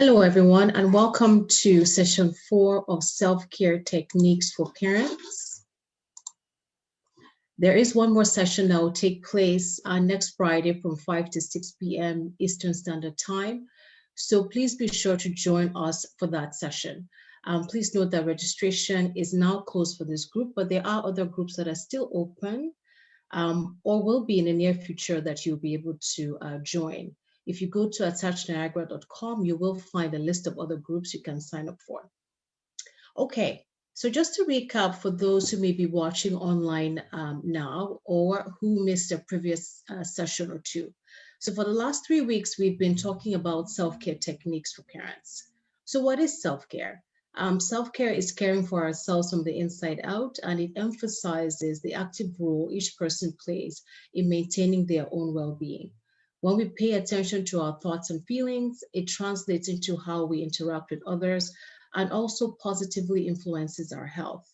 Hello, everyone, and welcome to session 4 of self-care techniques for parents. There is one more session that will take place next Friday from 5 to 6 p.m. Eastern Standard Time. So please be sure to join us for that session. Please note that registration is now closed for this group, but there are other groups that are still open or will be in the near future that you'll be able to join. If you go to attachniagara.com, you will find a list of other groups you can sign up for. Okay, so just to recap for those who may be watching online now or who missed a previous session or two. So for the last 3 weeks, we've been talking about self-care techniques for parents. So what is self-care? Self-care is caring for ourselves from the inside out, and it emphasizes the active role each person plays in maintaining their own well-being. When we pay attention to our thoughts and feelings, it translates into how we interact with others and also positively influences our health.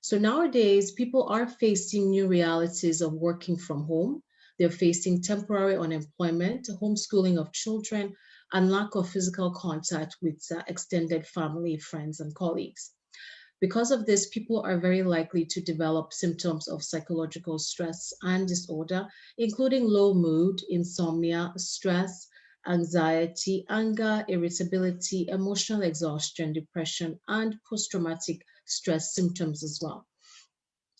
So nowadays, people are facing new realities of working from home. They're facing temporary unemployment, homeschooling of children, and lack of physical contact with extended family, friends, and colleagues. Because of this, people are very likely to develop symptoms of psychological stress and disorder, including low mood, insomnia, stress, anxiety, anger, irritability, emotional exhaustion, depression, and post-traumatic stress symptoms as well.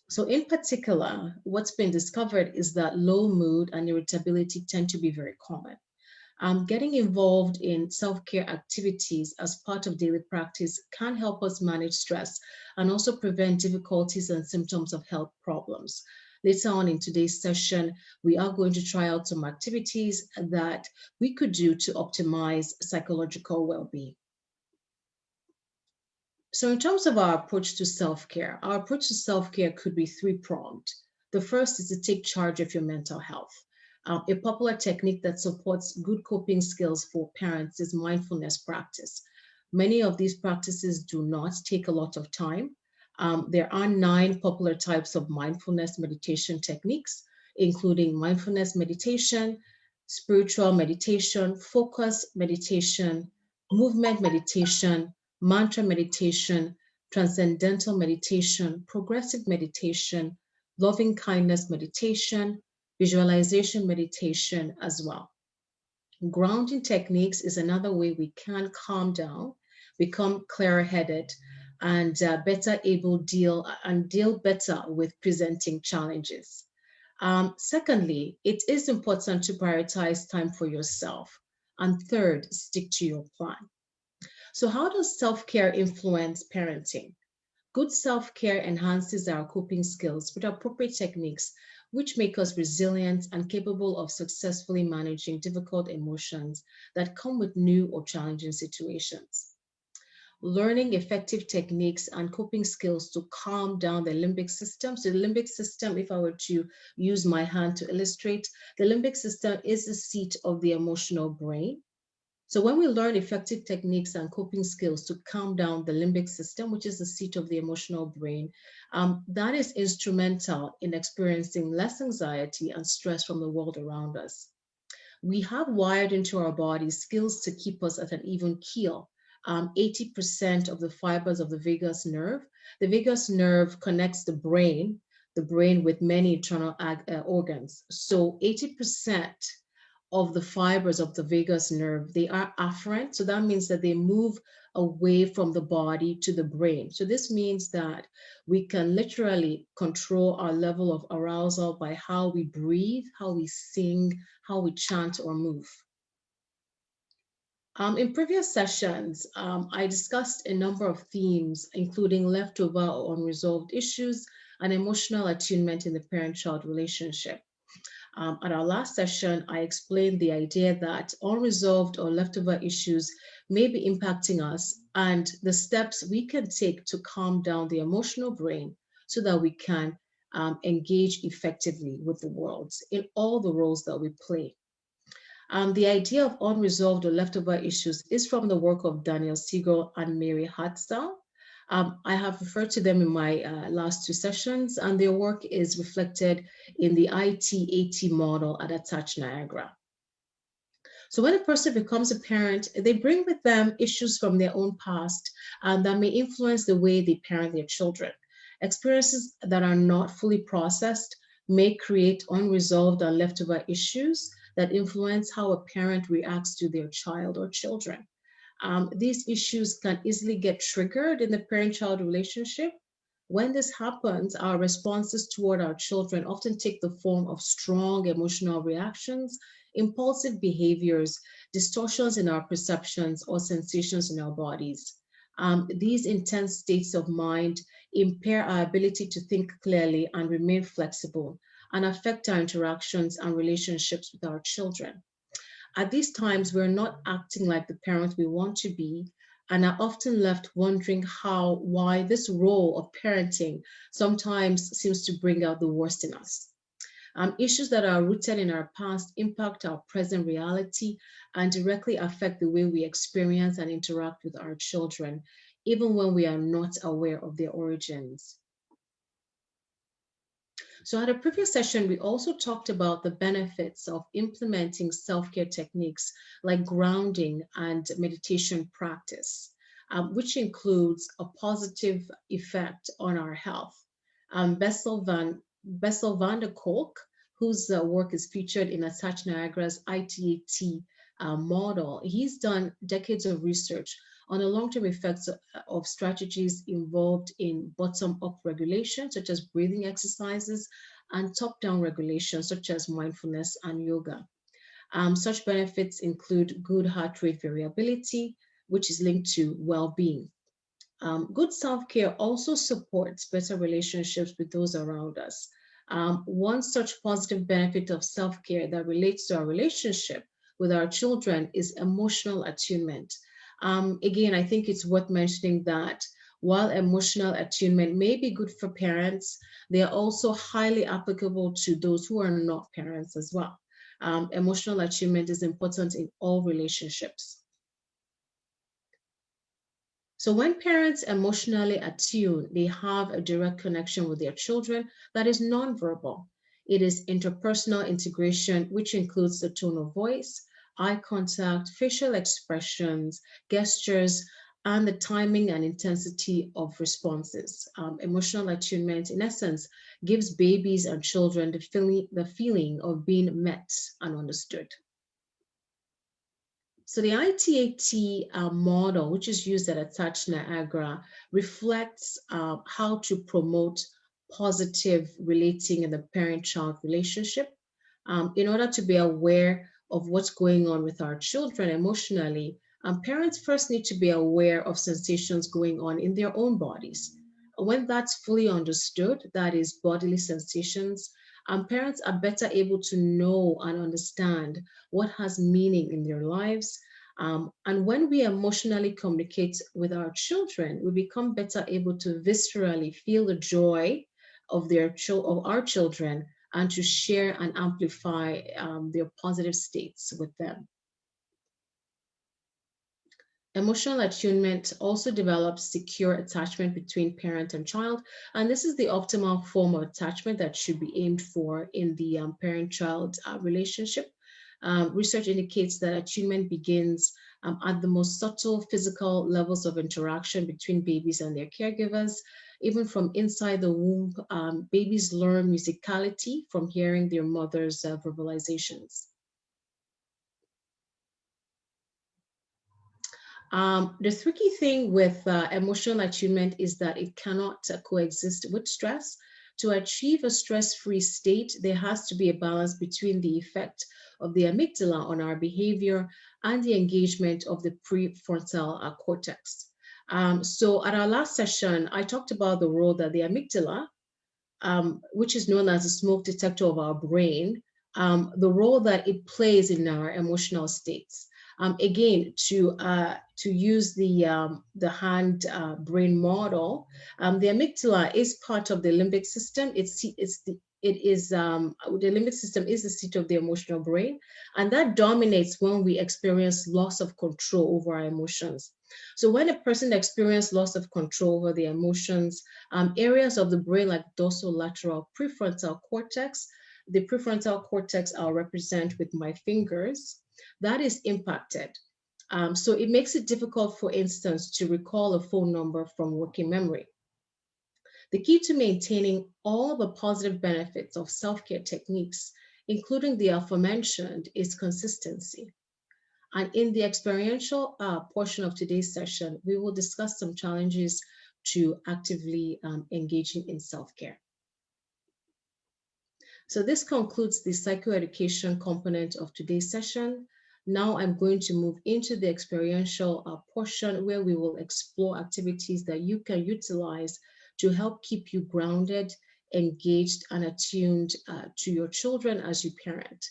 So in particular, what's been discovered is that low mood and irritability tend to be very common. Getting involved in self-care activities as part of daily practice can help us manage stress and also prevent difficulties and symptoms of health problems. Later on in today's session, we are going to try out some activities that we could do to optimize psychological well-being. So in terms of our approach to self-care, our approach to self-care could be three-pronged. The first is to take charge of your mental health. A popular technique that supports good coping skills for parents is mindfulness practice. Many of these practices do not take a lot of time. There are 9 popular types of mindfulness meditation techniques, including mindfulness meditation, spiritual meditation, focus meditation, movement meditation, mantra meditation, transcendental meditation, progressive meditation, loving kindness meditation, visualization meditation as well. Grounding techniques is another way we can calm down, become clear-headed, and better able deal better with presenting challenges. Secondly, it is important to prioritize time for yourself. And third, stick to your plan. So how does self-care influence parenting? Good self-care enhances our coping skills with appropriate techniques, which make us resilient and capable of successfully managing difficult emotions that come with new or challenging situations. Learning effective techniques and coping skills to calm down the limbic system. So the limbic system, if I were to use my hand to illustrate, the limbic system is the seat of the emotional brain. So when we learn effective techniques and coping skills to calm down the limbic system, which is the seat of the emotional brain, that is instrumental in experiencing less anxiety and stress from the world around us. We have wired into our bodies skills to keep us at an even keel. 80% of the fibers of the vagus nerve. The vagus nerve connects the brain with many internal organs. So 80% of the fibers of the vagus nerve, they are afferent. So that means that they move away from the body to the brain. So this means that we can literally control our level of arousal by how we breathe, how we sing, how we chant or move. In previous sessions, I discussed a number of themes, including leftover or unresolved issues and emotional attunement in the parent-child relationship. At our last session, I explained the idea that unresolved or leftover issues may be impacting us and the steps we can take to calm down the emotional brain so that we can engage effectively with the world in all the roles that we play. The idea of unresolved or leftover issues is from the work of Daniel Siegel and Mary Hartzell. I have referred to them in my last 2 sessions, and their work is reflected in the ATTCH model at ATTCH Niagara. So when a person becomes a parent, they bring with them issues from their own past that may influence the way they parent their children. Experiences that are not fully processed may create unresolved or leftover issues that influence how a parent reacts to their child or children. These issues can easily get triggered in the parent-child relationship. When this happens, our responses toward our children often take the form of strong emotional reactions, impulsive behaviors, distortions in our perceptions, or sensations in our bodies. These intense states of mind impair our ability to think clearly and remain flexible, and affect our interactions and relationships with our children. At these times, we're not acting like the parent we want to be, and are often left wondering why this role of parenting sometimes seems to bring out the worst in us. Issues that are rooted in our past impact our present reality and directly affect the way we experience and interact with our children, even when we are not aware of their origins. So at a previous session, we also talked about the benefits of implementing self-care techniques like grounding and meditation practice, which includes a positive effect on our health. Bessel van der Kolk, whose work is featured in ATTACH Niagara's ITAT model, he's done decades of research on the long-term effects of strategies involved in bottom-up regulation, such as breathing exercises, and top-down regulation, such as mindfulness and yoga. Such benefits include good heart rate variability, which is linked to well-being. Good self-care also supports better relationships with those around us. One such positive benefit of self-care that relates to our relationship with our children is emotional attunement. Again, I think it's worth mentioning that while emotional attunement may be good for parents, they are also highly applicable to those who are not parents as well. Emotional attunement is important in all relationships. So when parents emotionally attune, they have a direct connection with their children that is nonverbal. It is interpersonal integration, which includes the tone of voice, eye contact, facial expressions, gestures, and the timing and intensity of responses. Emotional attunement, in essence, gives babies and children the feeling of being met and understood. So the ITAT model, which is used at ATTACH Niagara, reflects how to promote positive relating in the parent-child relationship. In order to be aware of what's going on with our children emotionally, parents first need to be aware of sensations going on in their own bodies. When that's fully understood, that is bodily sensations, parents are better able to know and understand what has meaning in their lives. And when we emotionally communicate with our children, we become better able to viscerally feel the joy of our children and to share and amplify their positive states with them. Emotional attunement also develops secure attachment between parent and child, and this is the optimal form of attachment that should be aimed for in the parent-child relationship. Research indicates that attunement begins at the most subtle physical levels of interaction between babies and their caregivers. Even from inside the womb, babies learn musicality from hearing their mother's verbalizations. The tricky thing with emotional attunement is that it cannot coexist with stress. To achieve a stress-free state, there has to be a balance between the effect of the amygdala on our behavior and the engagement of the prefrontal cortex. So at our last session, I talked about the role that the amygdala, which is known as the smoke detector of our brain, the role that it plays in our emotional states. Again, to use the hand brain model, the amygdala is part of the limbic system. The limbic system is the seat of the emotional brain, and that dominates when we experience loss of control over our emotions. So when a person experiences loss of control over the emotions, areas of the brain like dorsolateral prefrontal cortex, the prefrontal cortex I'll represent with my fingers. that is impacted. So it makes it difficult, for instance, to recall a phone number from working memory. The key to maintaining all of the positive benefits of self-care techniques, including the aforementioned, is consistency. And in the experiential portion of today's session, we will discuss some challenges to actively engaging in self-care. So this concludes the psychoeducation component of today's session. Now I'm going to move into the experiential portion where we will explore activities that you can utilize to help keep you grounded, engaged, and attuned to your children as you parent.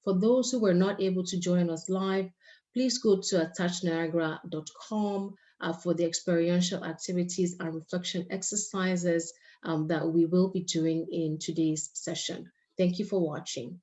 For those who were not able to join us live, please go to attachniagara.com for the experiential activities and reflection exercises that we will be doing in today's session. Thank you for watching.